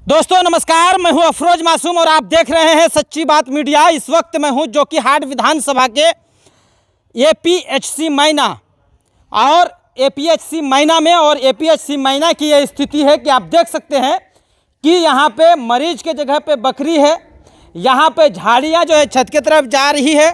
दोस्तों नमस्कार, मैं हूं अफरोज मासूम और आप देख रहे हैं सच्ची बात मीडिया। इस वक्त मैं हूं जोकीहाट विधानसभा के एपीएचसी मैना और एपीएचसी मैना में और एपीएचसी मैना की ये स्थिति है कि आप देख सकते हैं कि यहाँ पे मरीज के जगह पे बकरी है, यहाँ पे झाड़ियाँ जो है छत की तरफ जा रही है,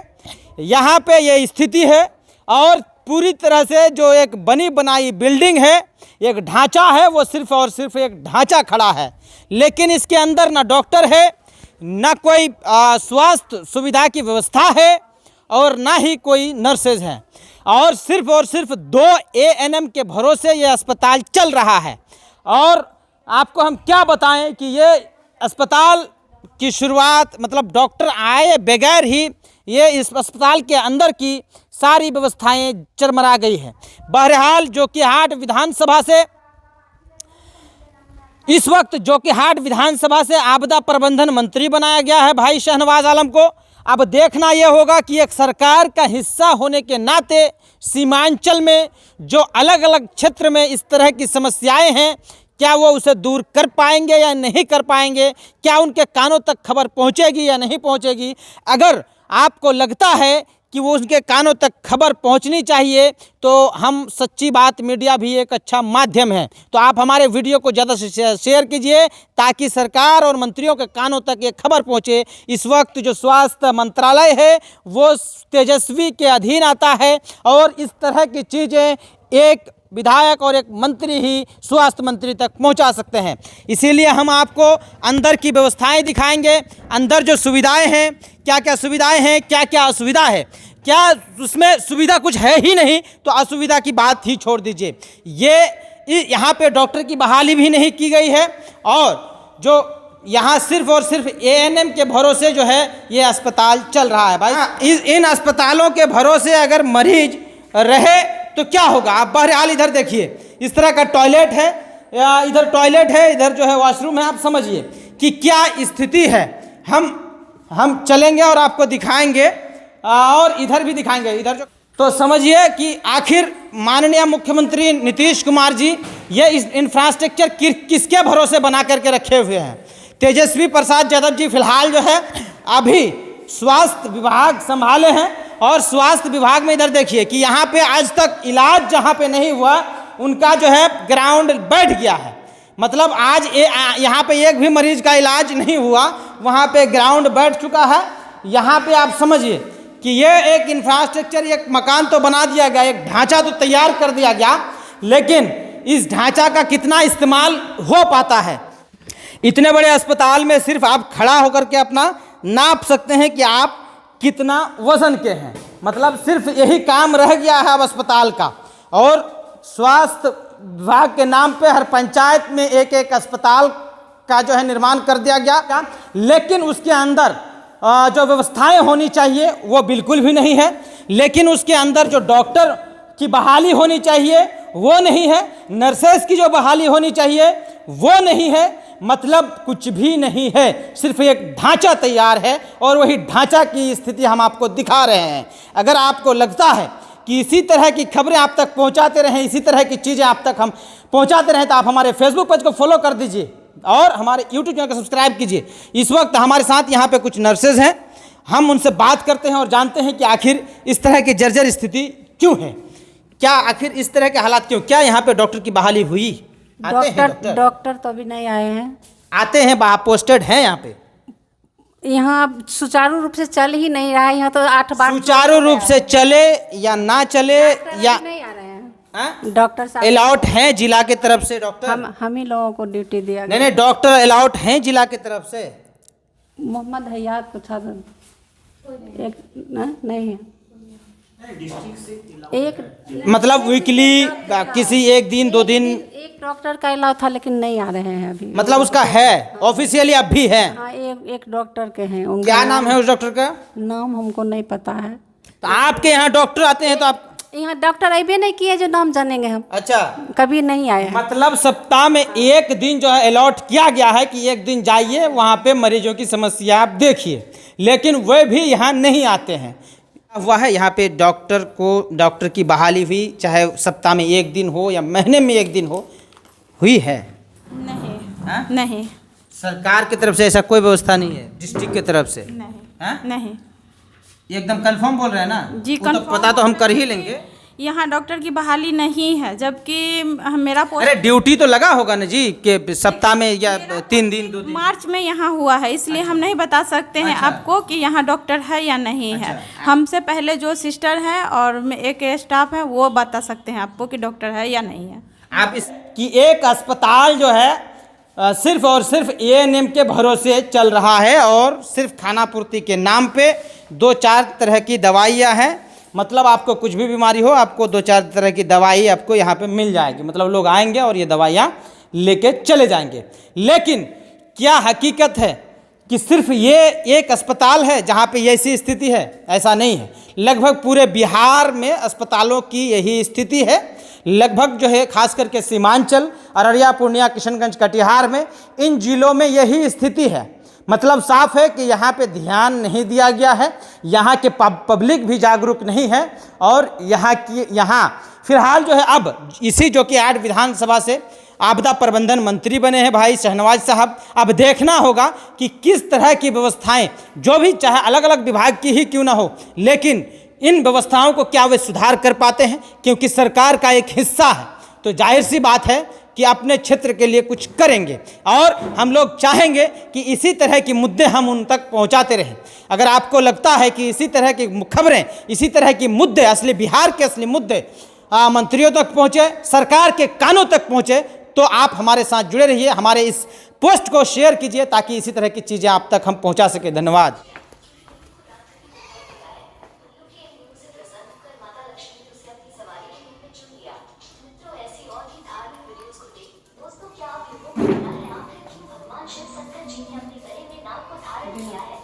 यहाँ पे ये स्थिति है और पूरी तरह से जो एक बनी बनाई बिल्डिंग है, एक ढांचा है, वो सिर्फ और सिर्फ एक ढांचा खड़ा है, लेकिन इसके अंदर ना डॉक्टर है, ना कोई स्वास्थ्य सुविधा की व्यवस्था है और ना ही कोई नर्सेज हैं और सिर्फ 2 एएनएम के भरोसे ये अस्पताल चल रहा है। और आपको हम क्या बताएं कि ये अस्पताल की शुरुआत मतलब डॉक्टर आए बगैर ही ये इस अस्पताल के अंदर की सारी व्यवस्थाएं चरमरा गई हैं। बहरहाल जोकीहाट विधानसभा से इस वक्त जोकीहाट विधानसभा से आपदा प्रबंधन मंत्री बनाया गया है भाई शहनवाज आलम को। अब देखना यह होगा कि एक सरकार का हिस्सा होने के नाते सीमांचल में जो अलग अलग क्षेत्र में इस तरह की समस्याएं हैं, क्या वो उसे दूर कर पाएंगे या नहीं कर पाएंगे, क्या उनके कानों तक खबर पहुंचेगी या नहीं पहुंचेगी। अगर आपको लगता है कि वो उनके कानों तक खबर पहुंचनी चाहिए तो हम सच्ची बात मीडिया भी एक अच्छा माध्यम है, तो आप हमारे वीडियो को ज़्यादा से शेयर कीजिए ताकि सरकार और मंत्रियों के कानों तक ये खबर पहुंचे। इस वक्त जो स्वास्थ्य मंत्रालय है वो तेजस्वी के अधीन आता है और इस तरह की चीज़ें एक विधायक और एक मंत्री ही स्वास्थ्य मंत्री तक पहुंचा सकते हैं। इसीलिए हम आपको अंदर की व्यवस्थाएं दिखाएंगे, अंदर जो सुविधाएं हैं, क्या क्या सुविधाएं हैं, क्या क्या असुविधा है, क्या उसमें सुविधा कुछ है ही नहीं तो असुविधा की बात ही छोड़ दीजिए। ये यहाँ पे डॉक्टर की बहाली भी नहीं की गई है और जो यहाँ सिर्फ और सिर्फ एएनएम के भरोसे जो है ये अस्पताल चल रहा है भाई। इन अस्पतालों के भरोसे अगर मरीज रहे तो क्या होगा। आप बहरहाल इधर देखिए, इस तरह का टॉयलेट है, इधर टॉयलेट है, इधर जो है वॉशरूम है। आप समझिए कि क्या स्थिति है। हम चलेंगे और आपको दिखाएंगे और इधर भी दिखाएंगे, इधर जो तो समझिए कि आखिर माननीय मुख्यमंत्री नीतीश कुमार जी ये इस इंफ्रास्ट्रक्चर किसके भरोसे बना करके रखे हुए हैं। तेजस्वी प्रसाद यादव जी फिलहाल जो है अभी स्वास्थ्य विभाग संभाले हैं और स्वास्थ्य विभाग में इधर देखिए कि यहाँ पे आज तक इलाज जहाँ पे नहीं हुआ उनका जो है ग्राउंड बैठ गया है। मतलब आज यहाँ पे एक भी मरीज का इलाज नहीं हुआ, वहाँ पे ग्राउंड बैठ चुका है। यहाँ पे आप समझिए कि ये एक इंफ्रास्ट्रक्चर, एक मकान तो बना दिया गया, एक ढांचा तो तैयार कर दिया गया, लेकिन इस ढांचा का कितना इस्तेमाल हो पाता है। इतने बड़े अस्पताल में सिर्फ आप खड़ा होकर के अपना नाप सकते हैं कि आप कितना वजन के हैं। मतलब सिर्फ यही काम रह गया है अब अस्पताल का। और स्वास्थ्य विभाग के नाम पे हर पंचायत में एक एक अस्पताल का जो है निर्माण कर दिया गया, लेकिन उसके अंदर जो व्यवस्थाएं होनी चाहिए वो बिल्कुल भी नहीं है। लेकिन उसके अंदर जो डॉक्टर की बहाली होनी चाहिए वो नहीं है, नर्सेस की जो बहाली होनी चाहिए वो नहीं है, मतलब कुछ भी नहीं है। सिर्फ एक ढांचा तैयार है और वही ढांचा की स्थिति हम आपको दिखा रहे हैं। अगर आपको लगता है कि इसी तरह की खबरें आप तक पहुंचाते रहें, इसी तरह की चीज़ें आप तक हम पहुंचाते रहें, तो आप हमारे फेसबुक पेज को फॉलो कर दीजिए और हमारे यूट्यूब चैनल को सब्सक्राइब कीजिए। इस वक्त हमारे साथ यहाँ पे कुछ नर्सेज हैं, हम उनसे बात करते हैं और जानते हैं कि आखिर इस तरह की जर्जर स्थिति क्यों है, क्या आखिर इस तरह के हालात क्यों, क्या यहाँ पे डॉक्टर की बहाली हुई। डॉक्टर तो अभी नहीं आए हैं। आते हैं, पोस्टेड हैं यहाँ पे। यहाँ सुचारू रूप से चल ही नहीं रहा है। यहाँ तो 8 बार सुचारू रूप से चले या ना चले या नहीं आ रहे हैं डॉक्टर साहब। अलाउट हैं जिला के तरफ से डॉक्टर? हम ही लोगों को ड्यूटी दिया गया। नहीं, डॉक्टर अलाउट हैं जिला के तरफ से? मोहम्मद हयात को था एक नहीं है, एक मतलब वीकली किसी एक दिन 2 दिन एक डॉक्टर का अलाउ था, लेकिन नहीं आ रहे हैं अभी। मतलब उसका है ऑफिशियली अब भी है? हाँ, एक डॉक्टर के हैं। क्या नाम है उस डॉक्टर का? नाम हमको नहीं पता है। तो आपके यहाँ डॉक्टर आते हैं तो आप यहाँ डॉक्टर अभी नहीं किए जो नाम जानेंगे हम। अच्छा, कभी नहीं आए। मतलब सप्ताह में एक दिन जो है अलॉट किया गया है कि एक दिन जाइए वहाँ पे मरीजों की समस्या आप देखिए, लेकिन वे भी यहाँ नहीं आते हैं। हुआ है यहाँ पे डॉक्टर की बहाली हुई, चाहे सप्ताह में 1 दिन हो या महीने में 1 दिन हो, हुई है? नहीं। हाँ? नहीं। सरकार की तरफ से ऐसा कोई व्यवस्था नहीं है, डिस्ट्रिक्ट की तरफ से? नहीं। हाँ? नहीं। ये एकदम कंफर्म बोल रहे हैं ना? जी, वो तो confirm पता तो हम कर ही लेंगे। यहाँ डॉक्टर की बहाली नहीं है, जबकि मेरा अरे ड्यूटी तो लगा होगा ना जी, कि सप्ताह में या 3 दिन 2 दिन? मार्च में यहाँ हुआ है, इसलिए हम नहीं बता सकते हैं आपको कि यहाँ डॉक्टर है या नहीं है। हमसे पहले जो सिस्टर है और एक स्टाफ है वो बता सकते हैं आपको कि डॉक्टर है या नहीं है। आप इसकी एक अस्पताल जो है सिर्फ और सिर्फ एएनएम के भरोसे चल रहा है और सिर्फ खानापूर्ति के नाम पे 2-4 तरह की दवाइयाँ हैं। मतलब आपको कुछ भी बीमारी हो, आपको 2-4 तरह की दवाई आपको यहाँ पे मिल जाएगी। मतलब लोग आएंगे और ये दवाइयाँ लेके चले जाएंगे। लेकिन क्या हकीकत है कि सिर्फ ये एक अस्पताल है जहाँ पे ये ऐसी स्थिति है? ऐसा नहीं है। लगभग पूरे बिहार में अस्पतालों की यही स्थिति है। लगभग जो है खास करके सीमांचल, अररिया, पूर्णिया, किशनगंज, कटिहार में, इन जिलों में यही स्थिति है। मतलब साफ है कि यहाँ पे ध्यान नहीं दिया गया है, यहाँ के पब्लिक भी जागरूक नहीं है और यहाँ फिलहाल जो है अब इसी जो कि 8 विधानसभा से आपदा प्रबंधन मंत्री बने हैं भाई शहनवाज साहब। अब देखना होगा कि किस तरह की व्यवस्थाएं, जो भी चाहे अलग अलग विभाग की ही क्यों ना हो, लेकिन इन व्यवस्थाओं को क्या वे सुधार कर पाते हैं, क्योंकि सरकार का एक हिस्सा है तो जाहिर सी बात है कि अपने क्षेत्र के लिए कुछ करेंगे। और हम लोग चाहेंगे कि इसी तरह की मुद्दे हम उन तक पहुंचाते रहें। अगर आपको लगता है कि इसी तरह की खबरें, इसी तरह की मुद्दे, असली बिहार के असली मुद्दे मंत्रियों तक पहुंचे, सरकार के कानों तक पहुंचे, तो आप हमारे साथ जुड़े रहिए, हमारे इस पोस्ट को शेयर कीजिए ताकि इसी तरह की चीज़ें आप तक हम पहुंचा सके। धन्यवाद। शिव शंकर जी ने अपने गले में नाग को धारण किया है।